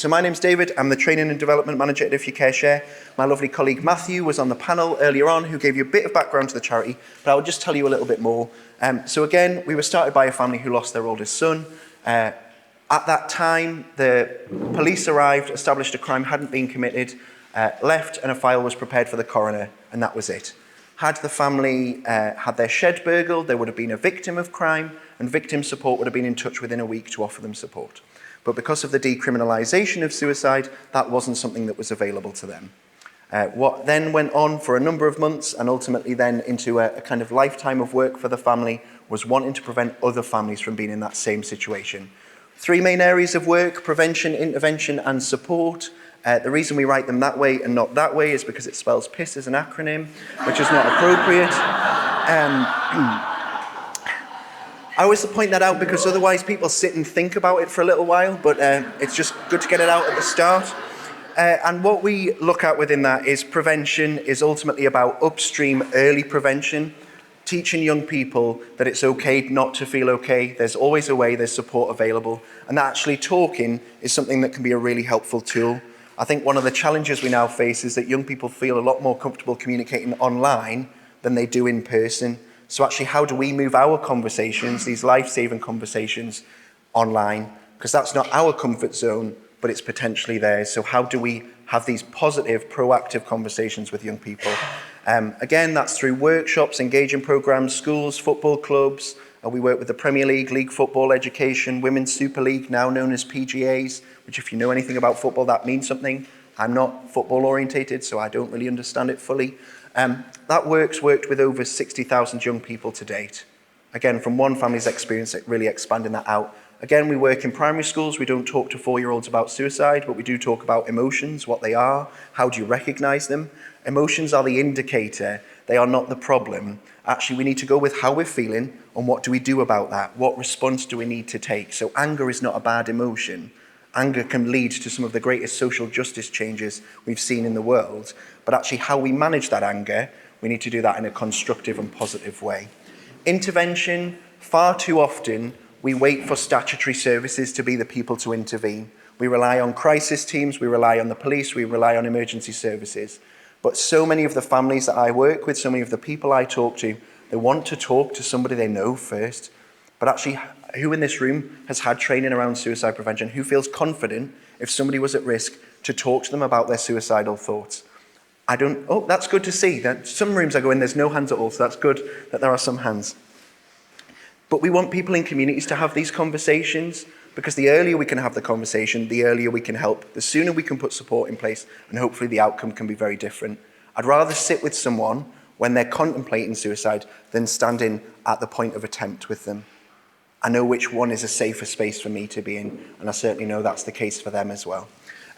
So my name's David, I'm the Training and Development Manager at If You Care Share. My lovely colleague Matthew was on the panel earlier on who gave you a bit of background to the charity, but I'll just tell you a little bit more. So again, we were started by a family who lost their oldest son. At that time, the police arrived, established a crime hadn't been committed, left, and a file was prepared for the coroner, and that was it. Had the family had their shed burgled, there would have been a victim of crime, and victim support would have been in touch within a week to offer them support. But because of the decriminalisation of suicide, that wasn't something that was available to them. What then went on for a number of months and ultimately then into a kind of lifetime of work for the family was wanting to prevent other families from being in that same situation. 3 main areas of work: prevention, intervention and support. The reason we write them that way and not that way is because it spells piss as an acronym, which is not appropriate. I always point that out because otherwise people sit and think about it for a little while, but it's just good to get it out at the start. And what we look at within that is prevention is ultimately about upstream early prevention, teaching young people that it's okay not to feel okay, there's always a way, there's support available, and that actually talking is something that can be a really helpful tool. I think one of the challenges we now face is that young people feel a lot more comfortable communicating online than they do in person. So actually, how do we move our conversations, these life-saving conversations, online? Because that's not our comfort zone, but it's potentially theirs. So how do we have these positive, proactive conversations with young people? Again, that's through workshops, engaging programs, schools, football clubs. We work with the Premier League, League Football Education, Women's Super League, now known as PGAs, which if you know anything about football, that means something. I'm not football orientated, so I don't really understand it fully. That worked with over 60,000 young people to date. Again, from one family's experience, really expanding that out. Again, we work in primary schools. We don't talk to 4-year-olds about suicide, but we do talk about emotions, what they are, how do you recognise them. Emotions are the indicator, they are not the problem. Actually, we need to go with how we're feeling and what do we do about that? What response do we need to take? So anger is not a bad emotion. Anger can lead to some of the greatest social justice changes we've seen in the world, but actually how we manage that anger, we need to do that in a constructive and positive way. Intervention, far too often, we wait for statutory services to be the people to intervene. We rely on crisis teams, we rely on the police, we rely on emergency services. But so many of the families that I work with, so many of the people I talk to, they want to talk to somebody they know first. But actually, who in this room has had training around suicide prevention? Who feels confident if somebody was at risk to talk to them about their suicidal thoughts? That's good to see. That some rooms I go in, there's no hands at all, so that's good that there are some hands. But we want people in communities to have these conversations because the earlier we can have the conversation, the earlier we can help, the sooner we can put support in place, and hopefully the outcome can be very different. I'd rather sit with someone when they're contemplating suicide than standing at the point of attempt with them. I know which one is a safer space for me to be in, and I certainly know that's the case for them as well.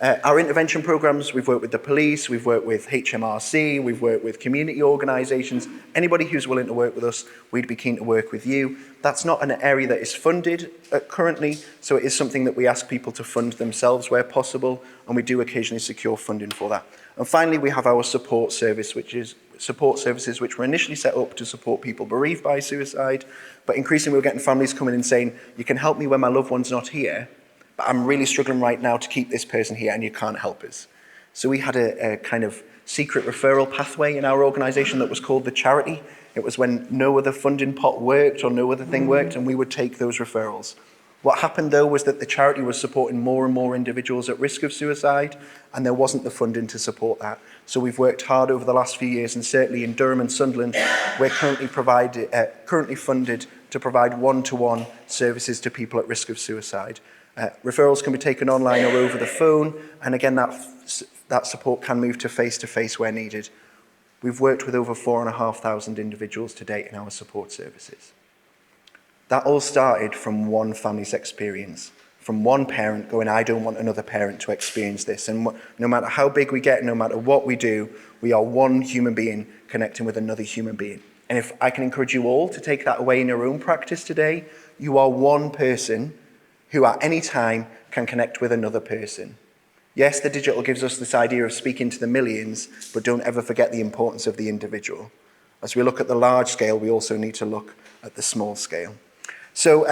Our intervention programs, we've worked with the police, we've worked with HMRC, we've worked with community organisations. Anybody who's willing to work with us, we'd be keen to work with you. That's not an area that is funded currently, so it is something that we ask people to fund themselves where possible, and we do occasionally secure funding for that. And finally, we have our support services, which were initially set up to support people bereaved by suicide, but increasingly we're getting families coming in saying, you can help me when my loved one's not here, but I'm really struggling right now to keep this person here and you can't help us. So we had a kind of secret referral pathway in our organisation that was called the charity. It was when no other funding pot worked or no other thing worked, and we would take those referrals. What happened though was that the charity was supporting more and more individuals at risk of suicide, and there wasn't the funding to support that. So we've worked hard over the last few years, and certainly in Durham and Sunderland, we're currently funded to provide one-to-one services to people at risk of suicide. Referrals can be taken online or over the phone, and again, that support can move to face-to-face where needed. We've worked with over 4,500 individuals to date in our support services. That all started from one family's experience, from one parent going, I don't want another parent to experience this. And no matter how big we get, no matter what we do, we are one human being connecting with another human being. And if I can encourage you all to take that away in your own practice today, you are one person who at any time can connect with another person. Yes, the digital gives us this idea of speaking to the millions, but don't ever forget the importance of the individual. As we look at the large scale, we also need to look at the small scale. So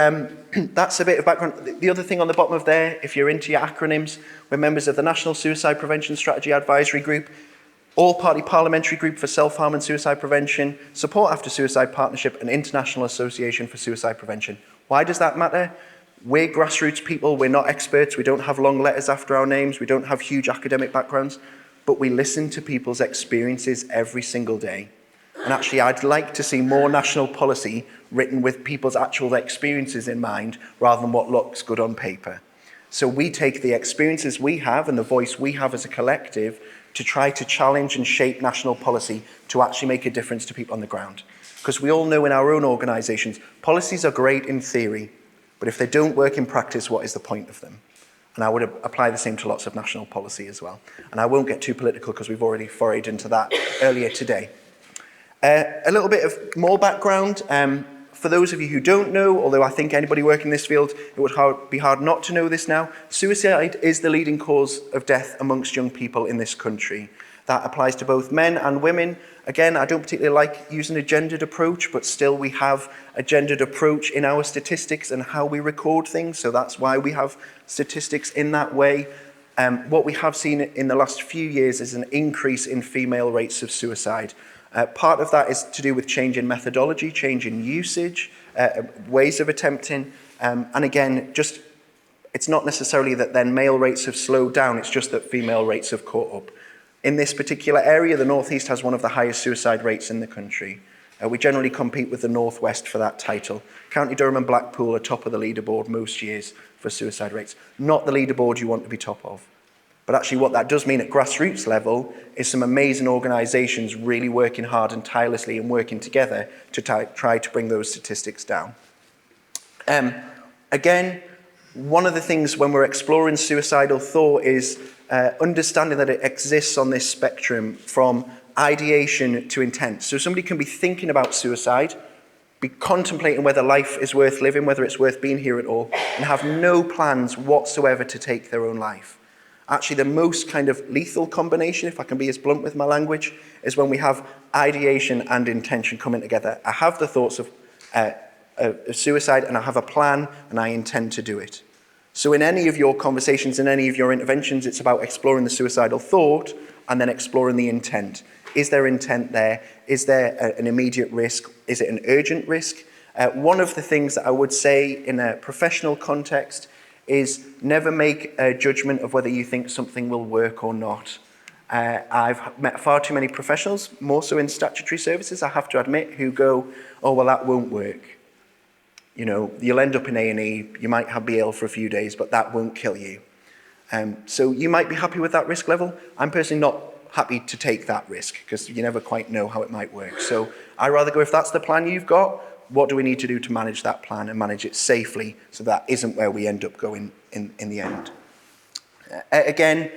that's a bit of background. The other thing on the bottom of there, if you're into your acronyms, we're members of the National Suicide Prevention Strategy Advisory Group, All-Party Parliamentary Group for Self-Harm and Suicide Prevention, Support After Suicide Partnership, and International Association for Suicide Prevention. Why does that matter? We're grassroots people, we're not experts, we don't have long letters after our names, we don't have huge academic backgrounds, but we listen to people's experiences every single day. And actually, I'd like to see more national policy written with people's actual experiences in mind, rather than what looks good on paper. So we take the experiences we have and the voice we have as a collective to try to challenge and shape national policy to actually make a difference to people on the ground. Because we all know in our own organisations, policies are great in theory, but if they don't work in practice, what is the point of them? And I would apply the same to lots of national policy as well. And I won't get too political because we've already forayed into that earlier today. A little bit of more background. For those of you who don't know, although I think anybody working in this field, it would be hard not to know this now, suicide is the leading cause of death amongst young people in this country. That applies to both men and women. Again, I don't particularly like using a gendered approach, but still we have a gendered approach in our statistics and how we record things, so that's why we have statistics in that way. What we have seen in the last few years is an increase in female rates of suicide. Part of that is to do with change in methodology, change in usage, ways of attempting, and again, just it's not necessarily that then male rates have slowed down, it's just that female rates have caught up. In this particular area, the North East has one of the highest suicide rates in the country. We generally compete with the North West for that title. County Durham and Blackpool are top of the leaderboard most years for suicide rates. Not the leaderboard you want to be top of. But actually what that does mean at grassroots level is some amazing organisations really working hard and tirelessly and working together to try to bring those statistics down. Again, one of the things when we're exploring suicidal thought is understanding that it exists on this spectrum from ideation to intent. So somebody can be thinking about suicide, be contemplating whether life is worth living, whether it's worth being here at all, and have no plans whatsoever to take their own life. Actually, the most kind of lethal combination, if I can be as blunt with my language, is when we have ideation and intention coming together. I have the thoughts of suicide and I have a plan and I intend to do it. So in any of your conversations, in any of your interventions, it's about exploring the suicidal thought and then exploring the intent. Is there intent there? Is there an immediate risk? Is it an urgent risk? One of the things that I would say in a professional context is never make a judgment of whether you think something will work or not. I've met far too many professionals, more so in statutory services, I have to admit, who go, oh, well, that won't work. You know, you'll end up in A&E, you might be ill for a few days, but that won't kill you. So you might be happy with that risk level. I'm personally not happy to take that risk because you never quite know how it might work. So I'd rather go, if that's the plan you've got, what do we need to do to manage that plan and manage it safely so that isn't where we end up going in the end. Again,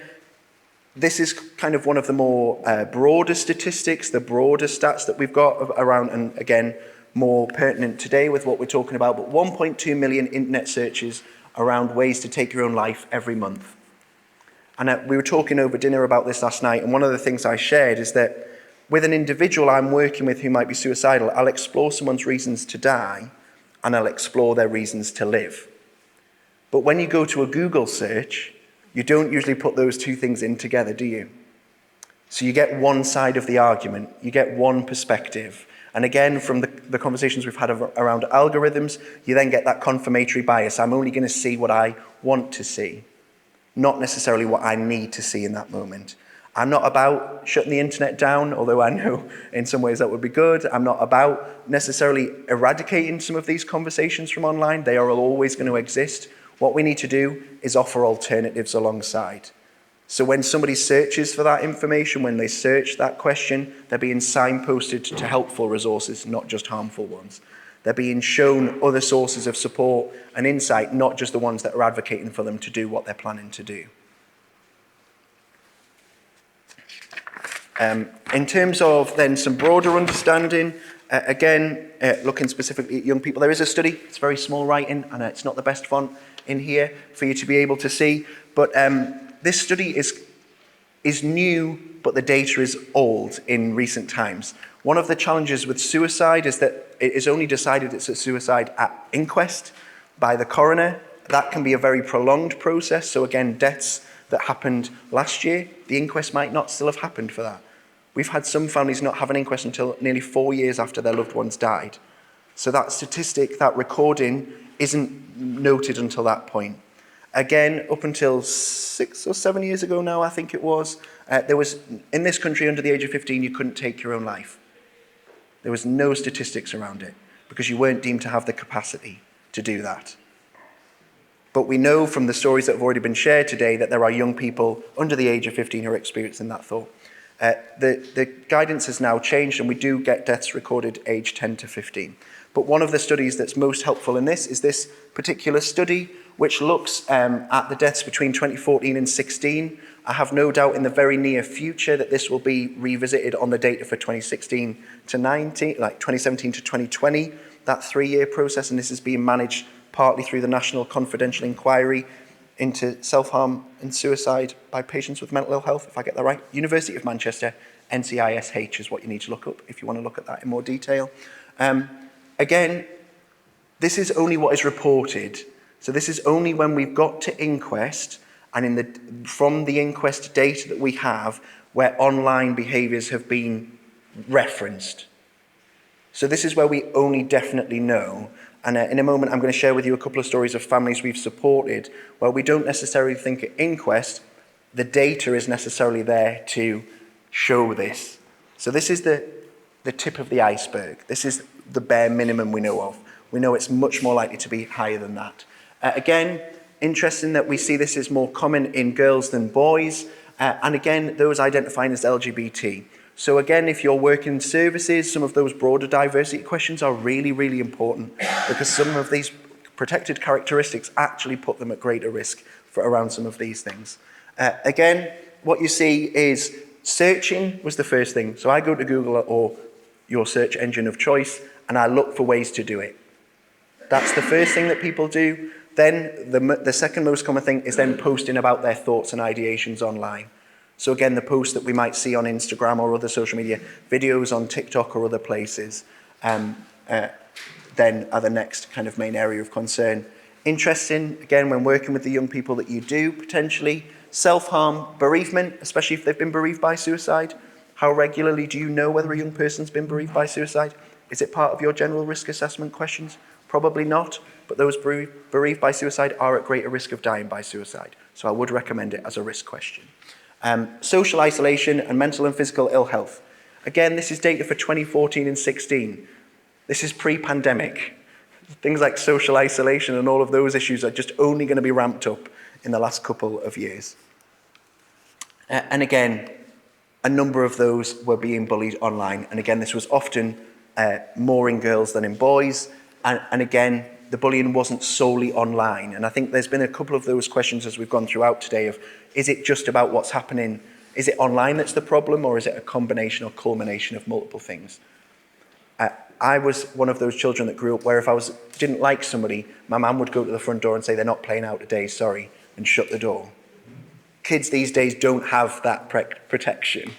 this is kind of one of the more broader statistics, the broader stats that we've got around, and again, more pertinent today with what we're talking about, but 1.2 million internet searches around ways to take your own life every month. And we were talking over dinner about this last night, and one of the things I shared is that with an individual I'm working with who might be suicidal, I'll explore someone's reasons to die and I'll explore their reasons to live. But when you go to a Google search, you don't usually put those two things in together, do you? So you get one side of the argument, you get one perspective. And again, from the conversations we've had around algorithms, you then get that confirmatory bias. I'm only going to see what I want to see, not necessarily what I need to see in that moment. I'm not about shutting the internet down, although I know in some ways that would be good. I'm not about necessarily eradicating some of these conversations from online. They are always going to exist. What we need to do is offer alternatives alongside. So when somebody searches for that information, when they search that question, they're being signposted to helpful resources, not just harmful ones. They're being shown other sources of support and insight, not just the ones that are advocating for them to do what they're planning to do. In terms of then some broader understanding, again, looking specifically at young people, there is a study, it's very small writing and it's not the best font in here for you to be able to see, but this study is is new, but the data is old in recent times. One of the challenges with suicide is that it is only decided it's a suicide at inquest by the coroner. That can be a very prolonged process. So again, deaths that happened last year, the inquest might not still have happened for that. We've had some families not have an inquest until nearly 4 years after their loved ones died. So that statistic, that recording, isn't noted until that point. Again, up until 6 or 7 years ago now, I think it was, there was, in this country under the age of 15, you couldn't take your own life. There was no statistics around it because you weren't deemed to have the capacity to do that. But we know from the stories that have already been shared today that there are young people under the age of 15 who are experiencing that thought. The guidance has now changed and we do get deaths recorded age 10 to 15. But one of the studies that's most helpful in this is this particular study, which looks at the deaths between 2014 and 16. I have no doubt in the very near future that this will be revisited on the data for 2016 to 19, like 2017 to 2020, that 3-year process, and this is being managed partly through the National Confidential Inquiry into Self-Harm and Suicide by Patients with Mental Ill Health, if I get that right. University of Manchester, NCISH is what you need to look up if you want to look at that in more detail. Again, this is only what is reported. So this is only when we've got to inquest and from the inquest data that we have where online behaviours have been referenced. So this is where we only definitely know. And in a moment, I'm going to share with you a couple of stories of families we've supported where we don't necessarily think at inquest the data is necessarily there to show this. So this is the tip of the iceberg. This is the bare minimum we know of. We know it's much more likely to be higher than that. Again, interesting that we see this is more common in girls than boys. And again, those identifying as LGBT. So again, if you're working services, some of those broader diversity questions are really, really important because some of these protected characteristics actually put them at greater risk for around some of these things. Again, what you see is searching was the first thing. So I go to Google or your search engine of choice and I look for ways to do it. That's the first thing that people do. Then the second most common thing is then posting about their thoughts and ideations online. So again, the posts that we might see on Instagram or other social media, videos on TikTok or other places, then are the next kind of main area of concern. Interesting, again, when working with the young people that you do, potentially, self-harm, bereavement, especially if they've been bereaved by suicide. How regularly do you know whether a young person's been bereaved by suicide? Is it part of your general risk assessment questions? Probably not, but those bereaved by suicide are at greater risk of dying by suicide. So I would recommend it as a risk question. Social isolation and mental and physical ill health. Again, this is data for 2014 and 16. This is pre-pandemic. Things like social isolation and all of those issues are just only going to be ramped up in the last couple of years. And again, a number of those were being bullied online. And again, this was often more in girls than in boys. And again, the bullying wasn't solely online. And I think there's been a couple of those questions as we've gone throughout today of, is it just about what's happening? Is it online that's the problem, or is it a combination or culmination of multiple things? I was one of those children that grew up where if I didn't like somebody, my mum would go to the front door and say, they're not playing out today, sorry, and shut the door. Kids these days don't have that protection.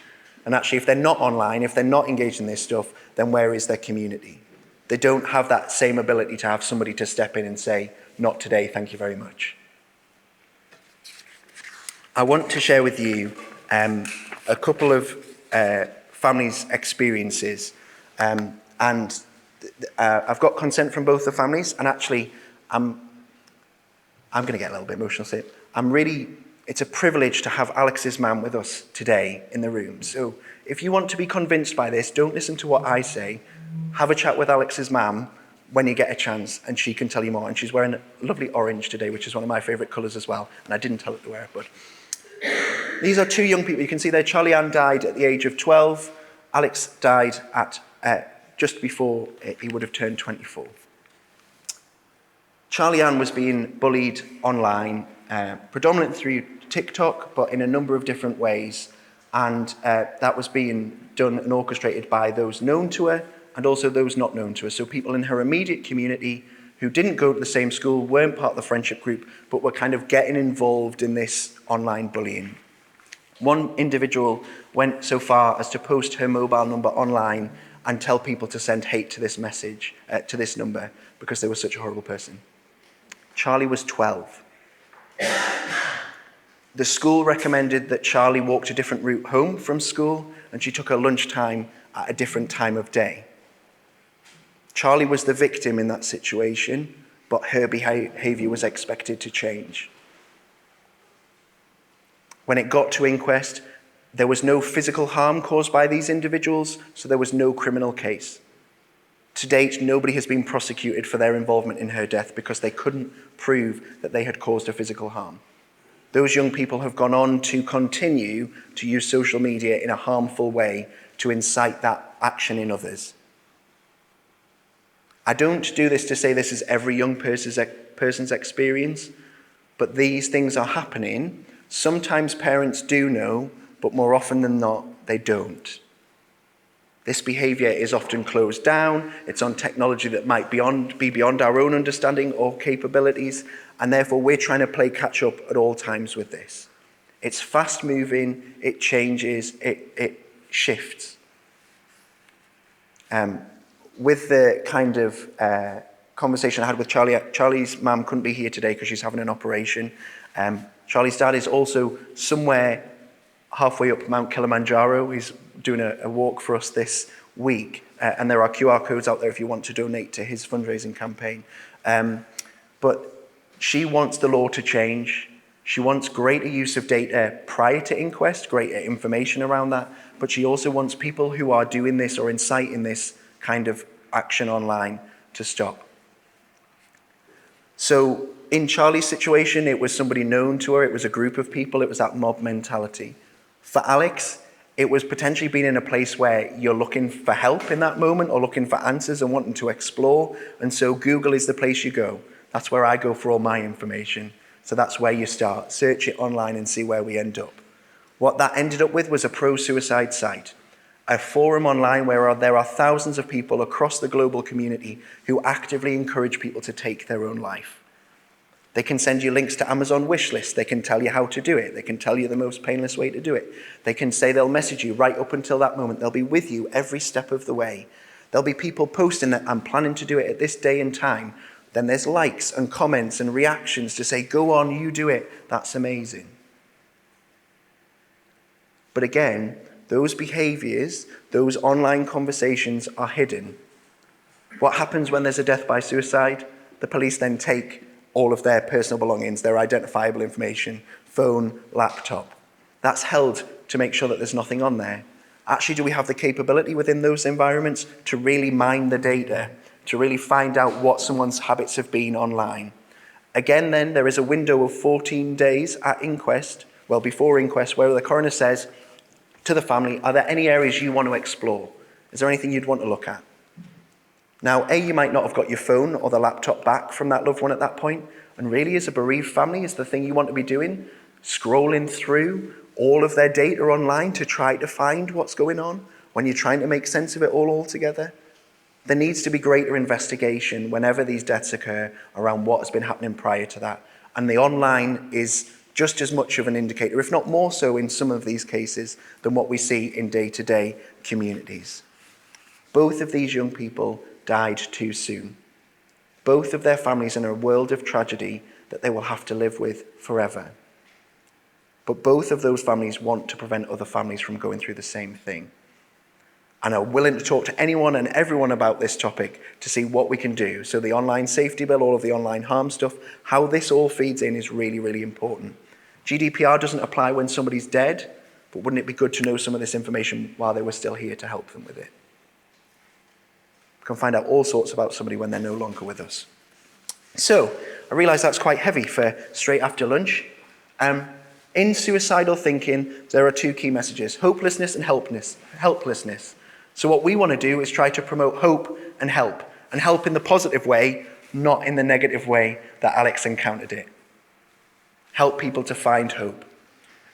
And actually, if they're not online, if they're not engaged in this stuff, then where is their community? They don't have that same ability to have somebody to step in and say, not today, thank you very much. I want to share with you a couple of families' experiences. And I've got consent from both the families, and actually, I'm going to get a little bit emotional. So it's a privilege to have Alex's mum with us today in the room. So if you want to be convinced by this, don't listen to what I say. Have a chat with Alex's mum when you get a chance, and she can tell you more. And she's wearing a lovely orange today, which is one of my favourite colours as well. And I didn't tell her to wear it, but these are two young people. You can see there, Charlie Ann died at the age of 12. Alex died at just before he would have turned 24. Charlie Ann was being bullied online, predominantly through TikTok, but in a number of different ways. And that was being done and orchestrated by those known to her and also those not known to her. So people in her immediate community who didn't go to the same school, weren't part of the friendship group, but were kind of getting involved in this online bullying. One individual went so far as to post her mobile number online and tell people to send hate to this message, to this number, because they were such a horrible person. Charlie was 12. The school recommended that Charlie walked a different route home from school, and she took her lunchtime at a different time of day. Charlie was the victim in that situation, but her behaviour was expected to change. When it got to inquest, there was no physical harm caused by these individuals, so there was no criminal case. To date, nobody has been prosecuted for their involvement in her death because they couldn't prove that they had caused her physical harm. Those young people have gone on to continue to use social media in a harmful way to incite that action in others. I don't do this to say this is every young person's experience, but these things are happening. Sometimes parents do know, but more often than not, they don't. This behaviour is often closed down. It's on technology that might be beyond our own understanding or capabilities, and therefore we're trying to play catch up at all times with this. It's fast moving, it changes, it shifts. With the kind of conversation I had with Charlie, Charlie's mum couldn't be here today because she's having an operation. Charlie's dad is also somewhere halfway up Mount Kilimanjaro. He's doing a walk for us this week, and there are QR codes out there if you want to donate to his fundraising campaign. But she wants the law to change. She wants greater use of data prior to inquest, greater information around that, but she also wants people who are doing this or inciting this kind of action online to stop. So in Charlie's situation, it was somebody known to her, it was a group of people, it was that mob mentality. For Alex, it was potentially being in a place where you're looking for help in that moment or looking for answers and wanting to explore. And so Google is the place you go. That's where I go for all my information. So that's where you start. Search it online and see where we end up. What that ended up with was a pro-suicide site, a forum online where there are thousands of people across the global community who actively encourage people to take their own life. They can send you links to Amazon wish lists. They can tell you how to do it. They can tell you the most painless way to do it. They can say they'll message you right up until that moment. They'll be with you every step of the way. There'll be people posting that I'm planning to do it at this day and time. Then there's likes and comments and reactions to say, go on, you do it. That's amazing. But again, those behaviors, those online conversations are hidden. What happens when there's a death by suicide? The police then take all of their personal belongings, their identifiable information, phone, laptop. That's held to make sure that there's nothing on there. Actually, do we have the capability within those environments to really mine the data, to really find out what someone's habits have been online? Again, then, there is a window of 14 days at inquest, well, before inquest, where the coroner says to the family, are there any areas you want to explore? Is there anything you'd want to look at? Now, you might not have got your phone or the laptop back from that loved one at that point, and really as a bereaved family, is the thing you want to be doing, scrolling through all of their data online to try to find what's going on when you're trying to make sense of it all together? There needs to be greater investigation whenever these deaths occur around what has been happening prior to that, and the online is just as much of an indicator, if not more so in some of these cases, than what we see in day-to-day communities. Both of these young people died too soon. Both of their families in a world of tragedy that they will have to live with forever. But both of those families want to prevent other families from going through the same thing, and are willing to talk to anyone and everyone about this topic to see what we can do. So the online safety bill, all of the online harm stuff, how this all feeds in is really, really important. GDPR doesn't apply when somebody's dead, but wouldn't it be good to know some of this information while they were still here to help them with it? Can find out all sorts about somebody when they're no longer with us. So, I realise that's quite heavy for straight after lunch. In suicidal thinking, there are two key messages, hopelessness and helplessness. So what we want to do is try to promote hope and help in the positive way, not in the negative way that Alex encountered it. Help people to find hope.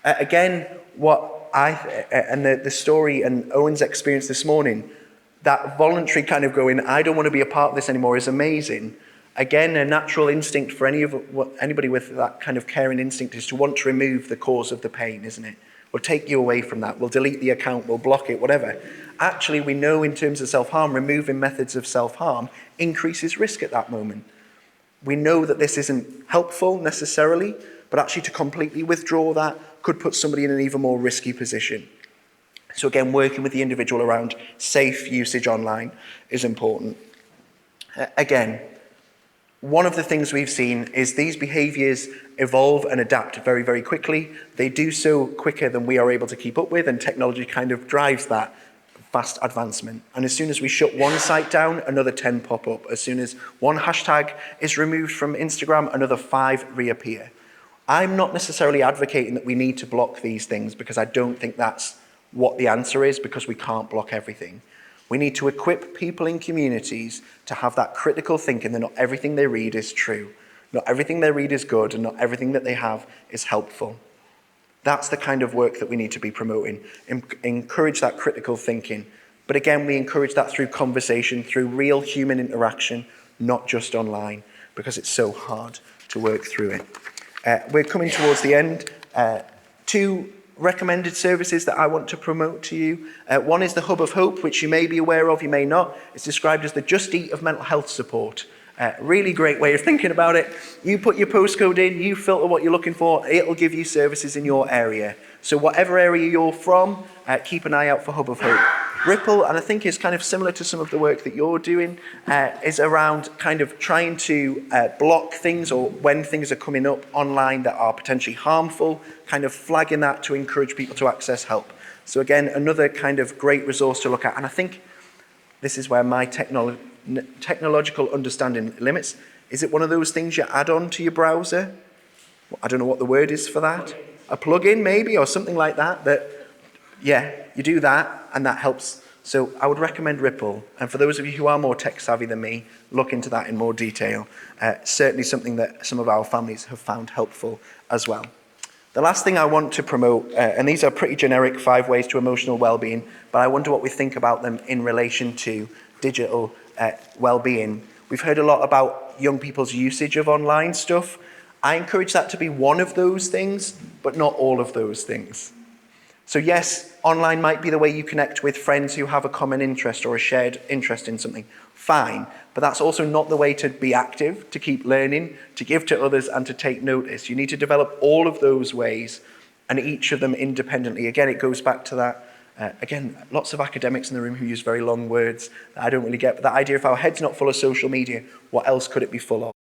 Again, the story and Owen's experience this morning, that voluntary kind of going, I don't want to be a part of this anymore, is amazing. Again, a natural instinct for anybody with that kind of caring instinct is to want to remove the cause of the pain, isn't it? We'll take you away from that. We'll delete the account. We'll block it, whatever. Actually, we know in terms of self-harm, removing methods of self-harm increases risk at that moment. We know that this isn't helpful necessarily, but actually to completely withdraw that could put somebody in an even more risky position. So again, working with the individual around safe usage online is important. Again, one of the things we've seen is these behaviours evolve and adapt very, very quickly. They do so quicker than we are able to keep up with, and technology kind of drives that fast advancement. And as soon as we shut one site down, another 10 pop up. As soon as one hashtag is removed from Instagram, another 5 reappear. I'm not necessarily advocating that we need to block these things, because I don't think that's what the answer is, because we can't block everything. We need to equip people in communities to have that critical thinking that not everything they read is true. Not everything they read is good, and not everything that they have is helpful. That's the kind of work that we need to be promoting. Encourage that critical thinking. But again, we encourage that through conversation, through real human interaction, not just online, because it's so hard to work through it. We're coming towards the end. 2 recommended services that I want to promote to you. One is the Hub of Hope, which you may be aware of, you may not. It's described as the Just Eat of mental health support. Really great way of thinking about it. You put your postcode in, you filter what you're looking for, it'll give you services in your area. So whatever area you're from, keep an eye out for Hub of Hope. Ripple, and I think is kind of similar to some of the work that you're doing, is around kind of trying to block things, or when things are coming up online that are potentially harmful, kind of flagging that to encourage people to access help. So again, another kind of great resource to look at. And I think this is where my technological understanding limits. Is it one of those things you add on to your browser? I don't know what the word is for that. A plugin maybe, or something like that, yeah, you do that and that helps. So I would recommend Ripple. And for those of you who are more tech savvy than me, look into that in more detail. Certainly something that some of our families have found helpful as well. The last thing I want to promote, and these are pretty generic 5 ways to emotional well-being, but I wonder what we think about them in relation to digital well-being. We've heard a lot about young people's usage of online stuff. I encourage that to be one of those things, but not all of those things. So yes, online might be the way you connect with friends who have a common interest or a shared interest in something. Fine, but that's also not the way to be active, to keep learning, to give to others, and to take notice. You need to develop all of those ways, and each of them independently. Again, it goes back to that. Again, lots of academics in the room who use very long words that I don't really get, but that idea, if our head's not full of social media, what else could it be full of?